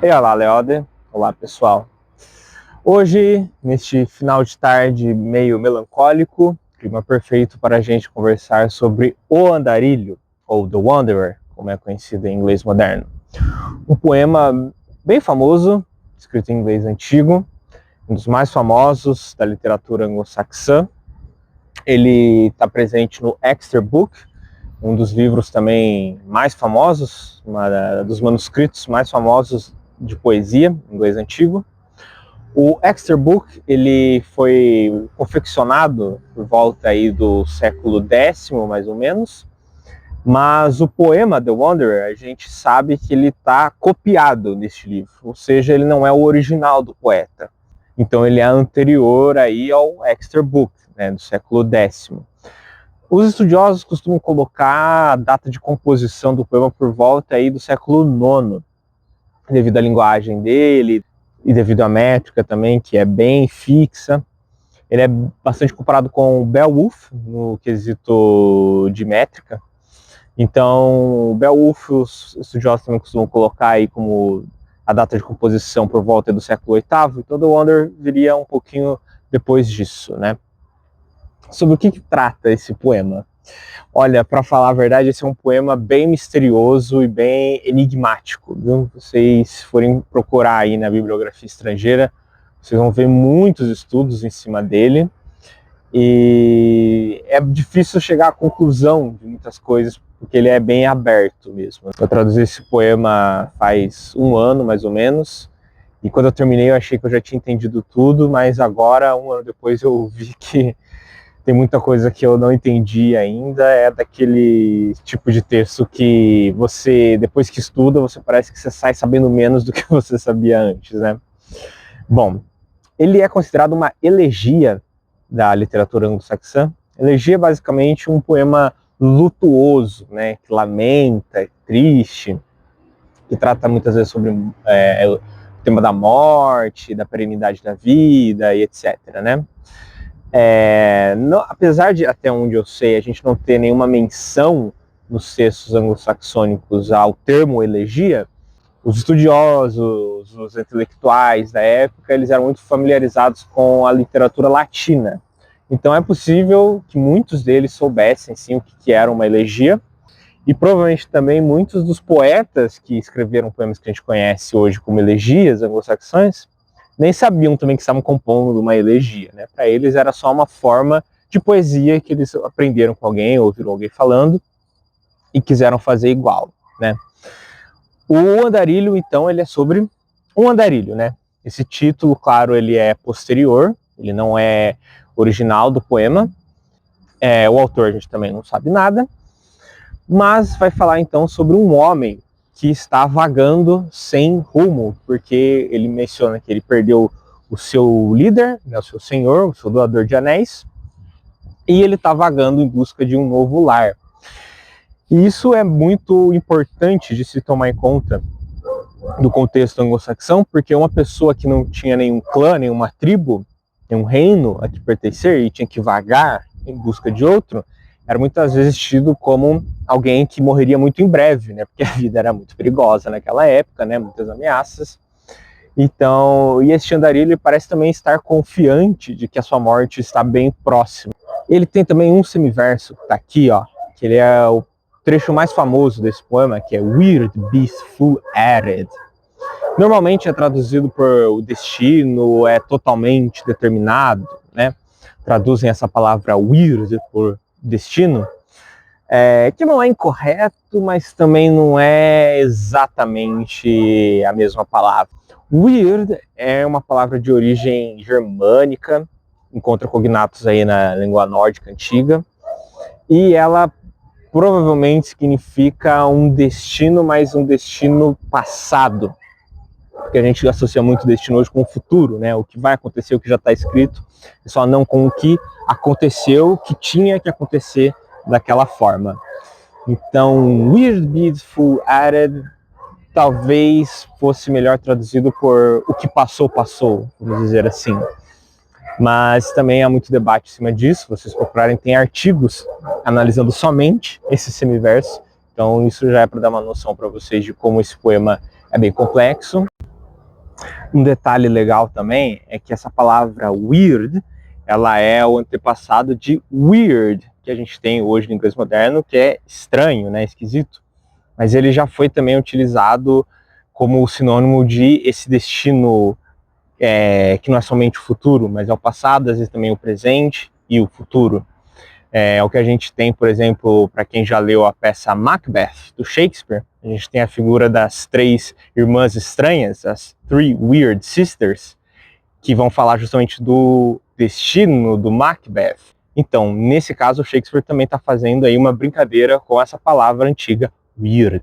E olá, Leode. Olá, pessoal. Hoje, neste final de tarde meio melancólico, clima perfeito para a gente conversar sobre O Andarilho, ou The Wanderer, como é conhecido em inglês moderno. Um poema bem famoso, escrito em inglês antigo, um dos mais famosos da literatura anglo-saxã. Ele está presente no Exeter Book, um dos livros também mais famosos, dos manuscritos mais famosos de poesia, em inglês antigo. O Exeter Book, ele foi confeccionado por volta aí do século X, mais ou menos, mas o poema The Wanderer, a gente sabe que ele está copiado neste livro, ou seja, ele não é o original do poeta. Então ele é anterior aí ao Exeter Book, né, do século X. Os estudiosos costumam colocar a data de composição do poema por volta aí do século IX, devido à linguagem dele e devido à métrica também, que é bem fixa. Ele é bastante comparado com o Beowulf no quesito de métrica. Então, o Beowulf, os estudiosos também costumam colocar aí como a data de composição por volta do século VIII, então The Wanderer viria um pouquinho depois disso, né? Sobre o que trata esse poema? Olha, para falar a verdade, esse é um poema bem misterioso e bem enigmático, viu? Vocês forem procurar aí na bibliografia estrangeira, vocês vão ver muitos estudos em cima dele, e é difícil chegar à conclusão de muitas coisas, porque ele é bem aberto mesmo. Eu traduzi esse poema faz um ano, mais ou menos, e quando eu terminei eu achei que eu já tinha entendido tudo, mas agora, um ano depois, eu vi que tem muita coisa que eu não entendi ainda. É daquele tipo de texto que você, depois que estuda, você parece que você sai sabendo menos do que você sabia antes, né? Bom, ele é considerado uma elegia da literatura anglo-saxã. Elegia é basicamente um poema lutuoso, né? Que lamenta, triste, que trata muitas vezes sobre o tema da morte, da perenidade da vida e etc, né? Apesar de, até onde eu sei, a gente não ter nenhuma menção nos textos anglo-saxônicos ao termo elegia, os estudiosos, os intelectuais da época, eles eram muito familiarizados com a literatura latina. Então é possível que muitos deles soubessem, sim, o que era uma elegia, e provavelmente também muitos dos poetas que escreveram poemas que a gente conhece hoje como elegias anglo-saxãs, nem sabiam também que estavam compondo uma elegia, né? Para eles era só uma forma de poesia que eles aprenderam com alguém, ouviram alguém falando e quiseram fazer igual, né? O Andarilho, então, ele é sobre um andarilho, né? Esse título, claro, ele é posterior, ele não é original do poema. O autor a gente também não sabe nada, mas vai falar então sobre um homem que está vagando sem rumo, porque ele menciona que ele perdeu o seu líder, né, o seu senhor, o seu doador de anéis, e ele está vagando em busca de um novo lar. E isso é muito importante de se tomar em conta no contexto anglo-saxão, porque uma pessoa que não tinha nenhum clã, nenhuma tribo, nenhum reino a que pertencer e tinha que vagar em busca de outro, era muitas vezes tido como alguém que morreria muito em breve, né? Porque a vida era muito perigosa naquela época, né? Muitas ameaças. Então, e esse andarilho parece também estar confiante de que a sua morte está bem próxima. Ele tem também um semiverso que está aqui, ó, que ele é o trecho mais famoso desse poema, que é Weird Beast Full Added. Normalmente é traduzido por o destino é totalmente determinado, né? Traduzem essa palavra weird por destino, que não é incorreto, mas também não é exatamente a mesma palavra. Weird é uma palavra de origem germânica, encontra cognatos aí na língua nórdica antiga, e ela provavelmente significa um destino, mas um destino passado, porque a gente associa muito o destino hoje com o futuro, né? O que vai acontecer, o que já está escrito, só não com o que aconteceu, o que tinha que acontecer daquela forma. Então, Weird Beautiful Added talvez fosse melhor traduzido por o que passou, passou, vamos dizer assim. Mas também há muito debate em cima disso. Vocês procurarem, tem artigos analisando somente esse semiverso. Então isso já é para dar uma noção para vocês de como esse poema é bem complexo. Um detalhe legal também é que essa palavra weird, ela é o antepassado de weird, que a gente tem hoje no inglês moderno, que é estranho, né, esquisito. Mas ele já foi também utilizado como sinônimo de esse destino que não é somente o futuro, mas é o passado, às vezes também o presente e o futuro. É o que a gente tem, por exemplo, para quem já leu a peça Macbeth, do Shakespeare, a gente tem a figura das 3 irmãs estranhas, as Three Weird Sisters, que vão falar justamente do destino do Macbeth. Então, nesse caso, o Shakespeare também está fazendo aí uma brincadeira com essa palavra antiga, weird.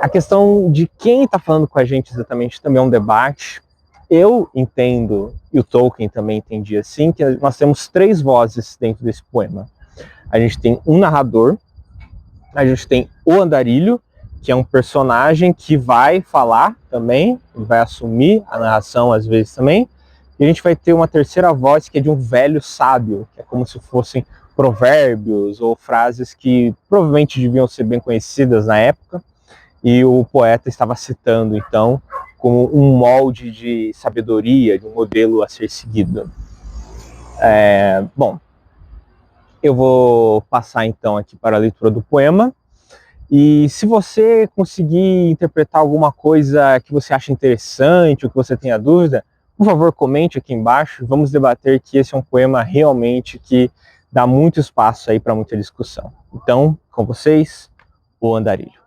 A questão de quem está falando com a gente exatamente também é um debate. Eu entendo, e o Tolkien também entendia assim, que nós temos 3 vozes dentro desse poema. A gente tem um narrador, a gente tem o Andarilho, que é um personagem que vai falar também, vai assumir a narração às vezes também, e a gente vai ter uma terceira voz que é de um velho sábio, que é como se fossem provérbios ou frases que provavelmente deviam ser bem conhecidas na época, e o poeta estava citando então como um molde de sabedoria, de um modelo a ser seguido. Bom, eu vou passar então aqui para a leitura do poema, e se você conseguir interpretar alguma coisa que você acha interessante ou que você tenha dúvida, por favor comente aqui embaixo, vamos debater que esse é um poema realmente que dá muito espaço aí para muita discussão. Então, com vocês, o Andarilho.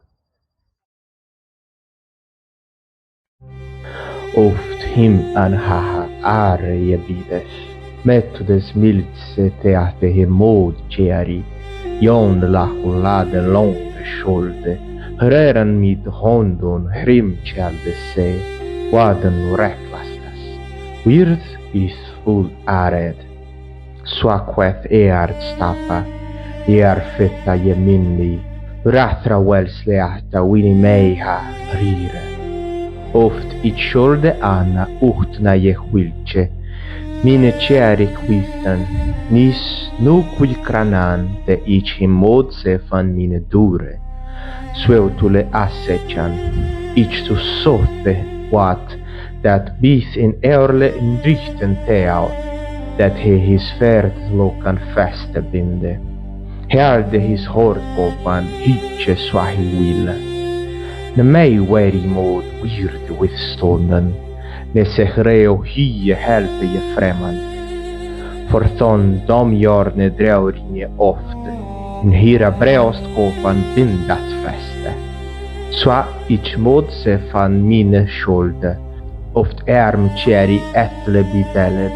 Oft him anhaha arjebides, metodes militse teate hemod ceari, jon lahun lade longe skjolde, höreran mit hondon hrimkjelde se, waden reklastas. Weird is full ared, swaqueth eard stappa, fetta jeminni, ratra welsleata winimeiha rire. Oft it skjolde anna uhtna jehvilce, mine ceari quiftan, nis nu quilkranan de ich himodse fan mine dure. Sveutule assechan, ich tu sothe wat, dat bis in eorle in richten teaut, dat he his ferd lokan feste binde. Herde his hårkopan hytje swahilwille. Ne mig veri mod weird withstånden, ne sig reo hye helpe je främmand. For thon dom jarne draurinje ofte, in hira breostkopan bindat feste. Swa ich mod se fan mine skjolde, oft erm ceri etle bideled,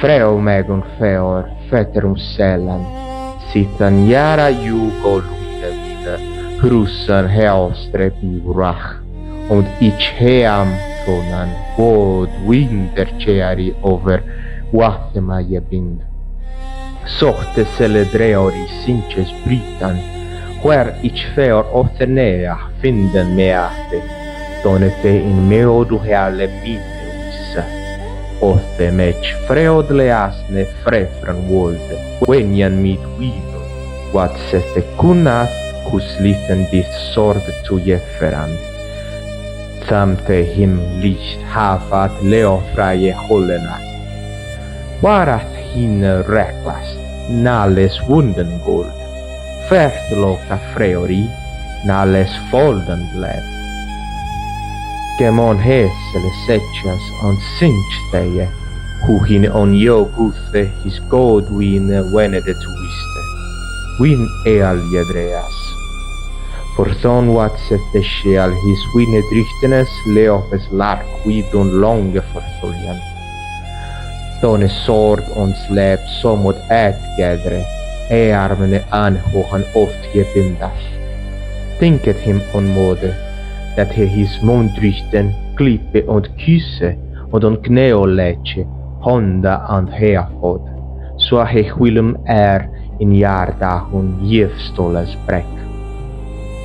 freo megon feor, feterum selan, sitan jara jugo luide vide, Russan healstre pivrach, und ich heam tonan, wod winterceari over Guatemala bind. Sochte celedreori sinches britan, where ich feor othenea finden meate, donete in meodu heale bideuissa. Othe mech freod leasne frefran wolde, venian mit vivo, wat se fecunat cus liten dit sorg zu jeferand. Samte him licht hafat leofraie hollenat. Varat hin reklas, nales wunden gold, fertloka freori, nales folden bled. Gemon hesele setchas on sinchsteie, huhin on jo guthe his god wine venede tuiste. Win eal jedreas. Forthon wat sette skeal his wine drichtenes leopes lark vidon longe fortoljan. Done sorg ons läp somot ätgädre, armene anhohan oft gebindas. Tänket him on mode, dat he his mondrichten klippe und kysse och on kneoläche, honda and heafod, så he hvillum in jardahun jevstolas bräck.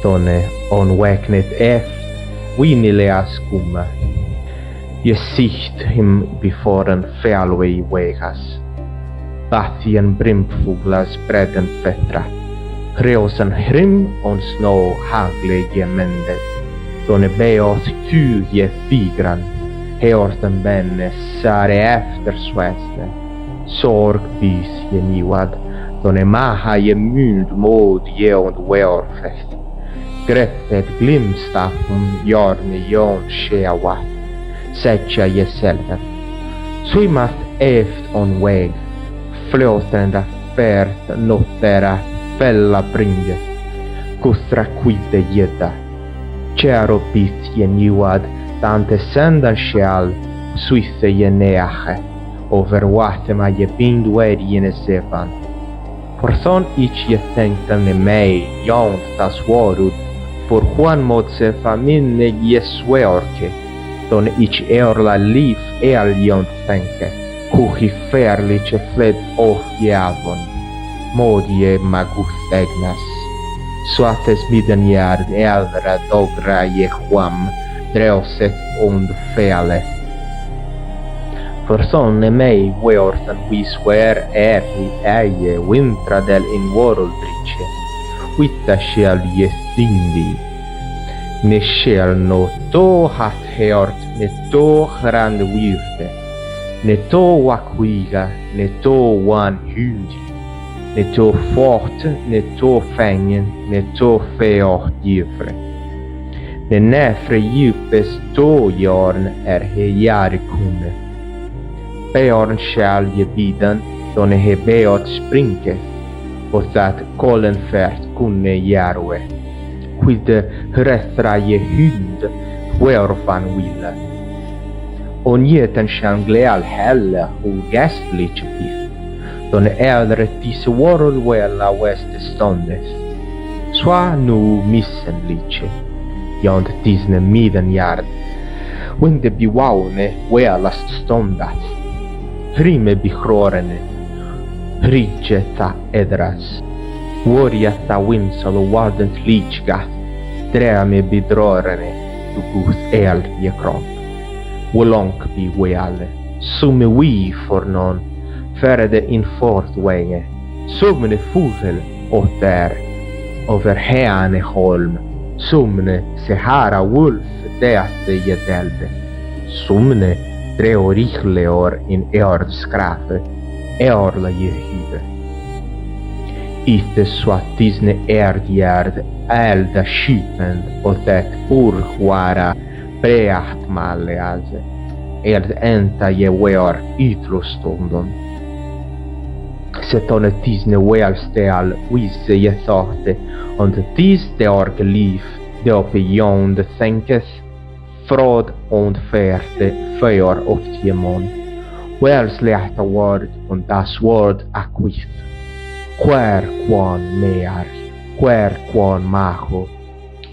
Donne on väknet eft, vinileas kumma. Je sicht him beforen fjallway vägas. Bathien brimpfuglas bredden fettra. Kreosan hrim on snow hagle gemendet. Donne beot kugie figran, heorten benne sare eftersweste, sorg bis je niwad, donne maha je mund mod jeond weorfest, grettet glimstafum jarne jon skeawat, setja je selven. Swimat eft on weg, flötende färt nottera fälla bringe, kustra quite jedda. Käro bit je niwad, tante sändan själ, suisse je neache, over watema je bindwer jene sevan. För sån ich je tänkten i mig, jan tas varud, för Juan motse faminne je sweorke, don ich la liv jon tänke, kuhi färliche fled of javon, modie magus egnas. Suates midenjärd äldre dogra je Juam, dreuset und felet. För sån mig weorten viswer i eie wintradel in voroldrice, witta själ je stindi. Ne själ no to hat heort, ne to grand wirte, ne to wakwiga, ne to wan hundi, ne to fort, ne to fängen, ne to feort gifre. Ne nefre djupes to jarn he jari kunne. Beorn själ je bidan, då ne he beort sprinke, och that kollen färt kunne järwe. Quid rethra je hund, weorfan wille. On jeten själn gleal helle och gästlich bif, då ne äldre tis world wella weste ståndes. Swa nu missen liche, jant tisne miden jard, winde biwaune welast ståndat. Rime bihrorene, rigeta edras, warjata winsal och wardent lichgat, dräme bidrorene, du gus je kromp. Wolonk bi weale, summe vi for non, färde in fortwege, sumne fusel åt där, över häne holm, sumne sehara wolf däste jedelde, sumne dreo richleor in skrafe, eorla je hyve. Ite suatisne erdjärd, elda skypend och det urhuara preaht malleaze, enta je weor ytrostondon. Setone tisne wealsteal wisse je thate, und tis de orge liv, de oppe jond thenketh, frod und ferte för oft jemon. Wels lehta word und das word aquith. Quer quan mear, quer quan macho,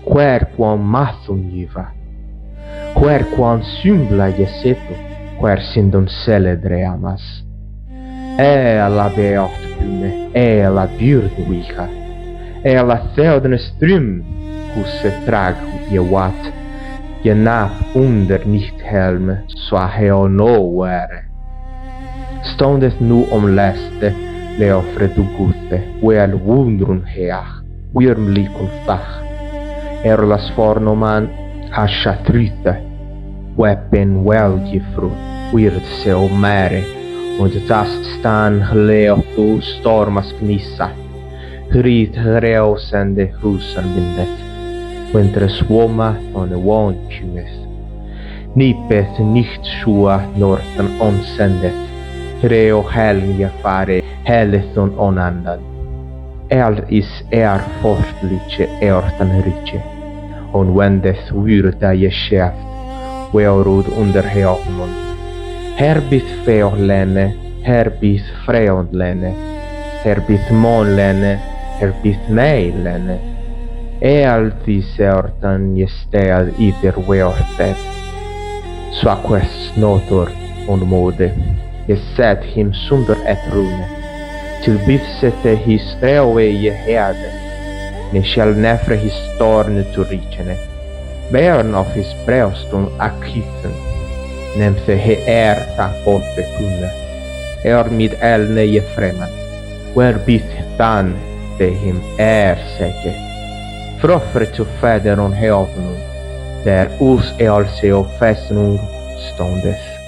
quer quan mathunjiva, quer quan symbla jeseto, quer sindon celedreamas. La beot kume, la bjurdwicha, la theodne strym, husse trag je wat, je nap under nicht helm, swa heo no were. Ståndet nu leste, leofre du gute, wel wundrun heach, wirmlikun fach. Las fornoman asha tryte, weppen welgifru, wird se o mere, und das stan leotu stormas knissa, hrit reosende husan bindet, winter swoma on wonchueth. Nipet nicht schua norten onsendet, reo helge fare helethon onandan. Is fortliche eortan riche, on wendet wyrta je skäft, weorud under heopmon. Herbit feorlene, herbit freondlene, herbit monlene, herbit meilene. Tis eortan je stead iter weortet. Svaques notor on mode, je set him sunder et rune, til bifsete his reove je herde, ne shall nefre his torne to ricene. Bern of his breoston akhythen, nemthe he ta potte kunne, mid elne je freman, where bith dan de him seke, frofre to feder on heovnum, der us also Festung stundes.